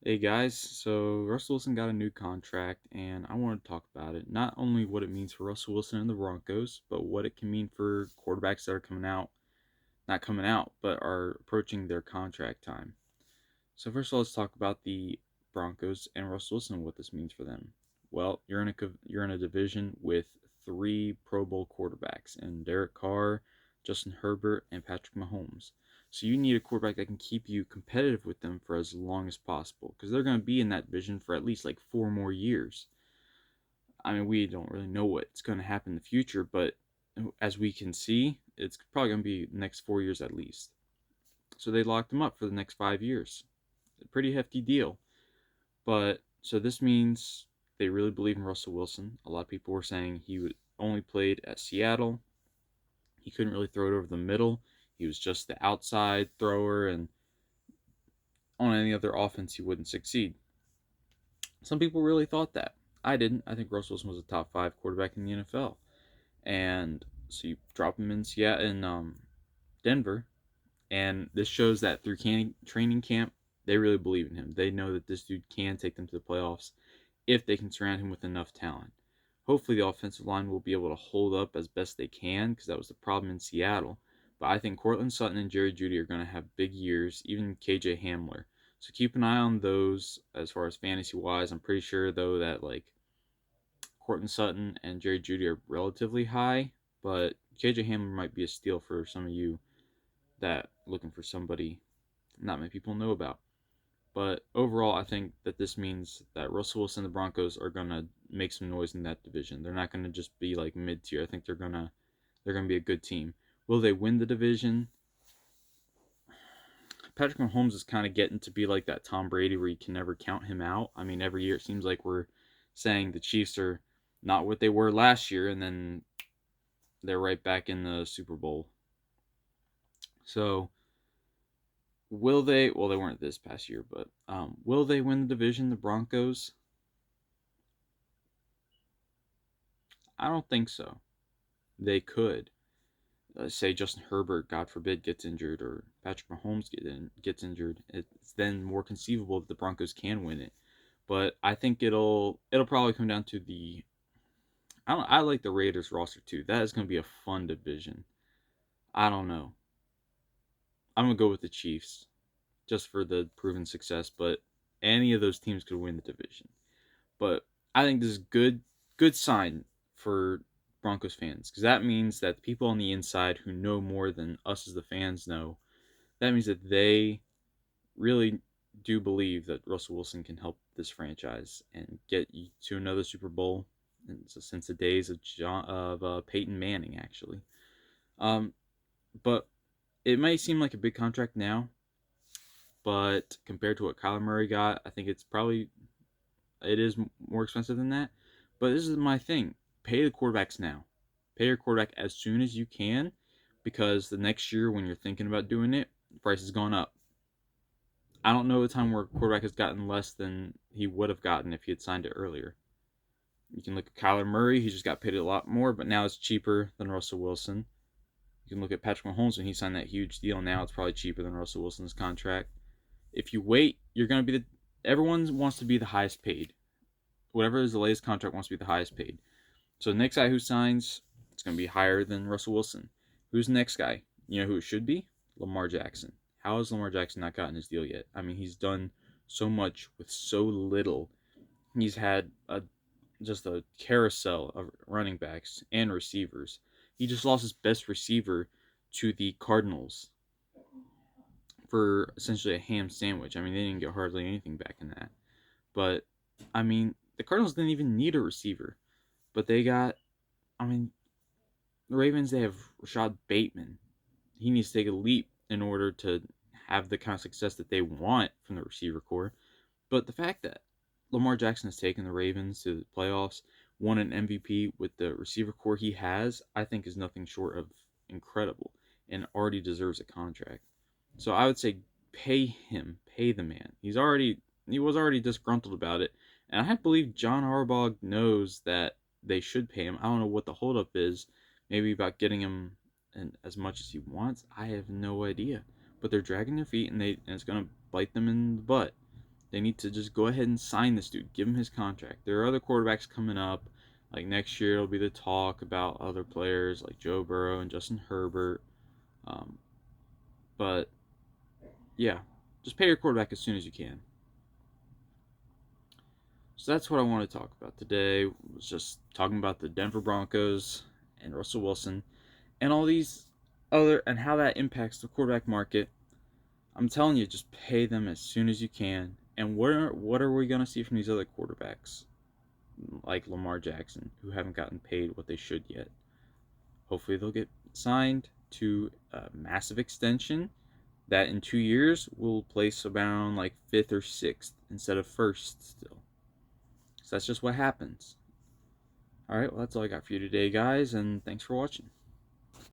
Hey guys, so Russell Wilson got a new contract, and I want to talk about it. Not only what it means for Russell Wilson and the Broncos, but what it can mean for quarterbacks that are not coming out, but are approaching their contract time. So first of all, let's talk about the Broncos and Russell Wilson and what this means for them. Well, you're in a division with three Pro Bowl quarterbacks, and Derek Carr, Justin Herbert, and Patrick Mahomes. So you need a quarterback that can keep you competitive with them for as long as possible, because they're going to be in that division for at least like 4 more years. I mean, we don't really know what's going to happen in the future, but as we can see, it's probably going to be the next 4 years at least. So they locked him up for the next 5 years. A pretty hefty deal. But so this means they really believe in Russell Wilson. A lot of people were saying he would only played at Seattle. He couldn't really throw it over the middle. He was just the outside thrower, and on any other offense, he wouldn't succeed. Some people really thought that. I didn't. I think Russell Wilson was a top five quarterback in the NFL. And so you drop him in Seattle in Denver, and this shows that through training camp, they really believe in him. They know that this dude can take them to the playoffs if they can surround him with enough talent. Hopefully, the offensive line will be able to hold up as best they can because that was the problem in Seattle. But I think Cortland Sutton and Jerry Jeudy are going to have big years, even KJ Hamler. So keep an eye on those as far as fantasy wise. I'm pretty sure though that like Cortland Sutton and Jerry Jeudy are relatively high, but KJ Hamler might be a steal for some of you that looking for somebody not many people know about. But overall, I think that this means that Russell Wilson and the Broncos are gonna make some noise in that division. They're not gonna just be like mid tier. I think they're gonna be a good team. Will they win the division? Patrick Mahomes is kind of getting to be like that Tom Brady where you can never count him out. I mean, every year it seems like we're saying the Chiefs are not what they were last year, and then they're right back in the Super Bowl. So will they? Well, they weren't this past year, but will they win the division? The Broncos? I don't think so. They could. Say Justin Herbert, God forbid, gets injured, or Patrick Mahomes gets injured. It's then more conceivable that the Broncos can win it. But I think it'll probably come down to the. I like the Raiders roster too. That is going to be a fun division. I don't know. I'm gonna go with the Chiefs just for the proven success, but any of those teams could win the division. But I think this is good sign for Broncos fans because that means that the people on the inside who know more than us as the fans know, that means that they really do believe that Russell Wilson can help this franchise and get you to another Super Bowl. And so since the days of Peyton Manning, actually, um, but it may seem like a big contract now, but compared to what Kyler Murray got, I think it is more expensive than that. But this is my thing: pay the quarterbacks now. Pay your quarterback as soon as you can, because the next year when you're thinking about doing it, the price has gone up. I don't know a time where a quarterback has gotten less than he would have gotten if he had signed it earlier. You can look at Kyler Murray; he just got paid a lot more, but now it's cheaper than Russell Wilson. You can look at Patrick Mahomes when he signed that huge deal. Now it's probably cheaper than Russell Wilson's contract. If you wait, you're going to be the everyone wants to be the highest paid. Whatever is the latest contract wants to be the highest paid. So the next guy who signs, it's going to be higher than Russell Wilson. Who's the next guy? You know who it should be? Lamar Jackson. How has Lamar Jackson not gotten his deal yet? I mean, he's done so much with so little. He's had just a carousel of running backs and receivers. He just lost his best receiver to the Cardinals for essentially a ham sandwich. I mean, they didn't get hardly anything back in that. But, I mean, the Cardinals didn't even need a receiver. But they got, I mean, the Ravens, they have Rashad Bateman. He needs to take a leap in order to have the kind of success that they want from the receiver core. But the fact that Lamar Jackson has taken the Ravens to the playoffs, won an MVP with the receiver core he has, I think is nothing short of incredible and already deserves a contract. So I would say pay him, pay the man. He was already disgruntled about it, and I believe John Harbaugh knows that they should pay him. I don't know what the holdup is. Maybe about getting him as much as he wants. I have no idea. But they're dragging their feet, and it's gonna bite them in the butt. They need to just go ahead and sign this dude. Give him his contract. There are other quarterbacks coming up. Like next year, it'll be the talk about other players like Joe Burrow and Justin Herbert. Um, but yeah, just pay your quarterback as soon as you can. So that's what I want to talk about today. Was just talking about the Denver Broncos and Russell Wilson and all these other and how that impacts the quarterback market. I'm telling you, just pay them as soon as you can. And what are we gonna see from these other quarterbacks like Lamar Jackson who haven't gotten paid what they should yet? Hopefully they'll get signed to a massive extension that in 2 years will place around like fifth or sixth instead of first still. So that's just what happens. All right, well, that's all I got for you today, guys, and thanks for watching.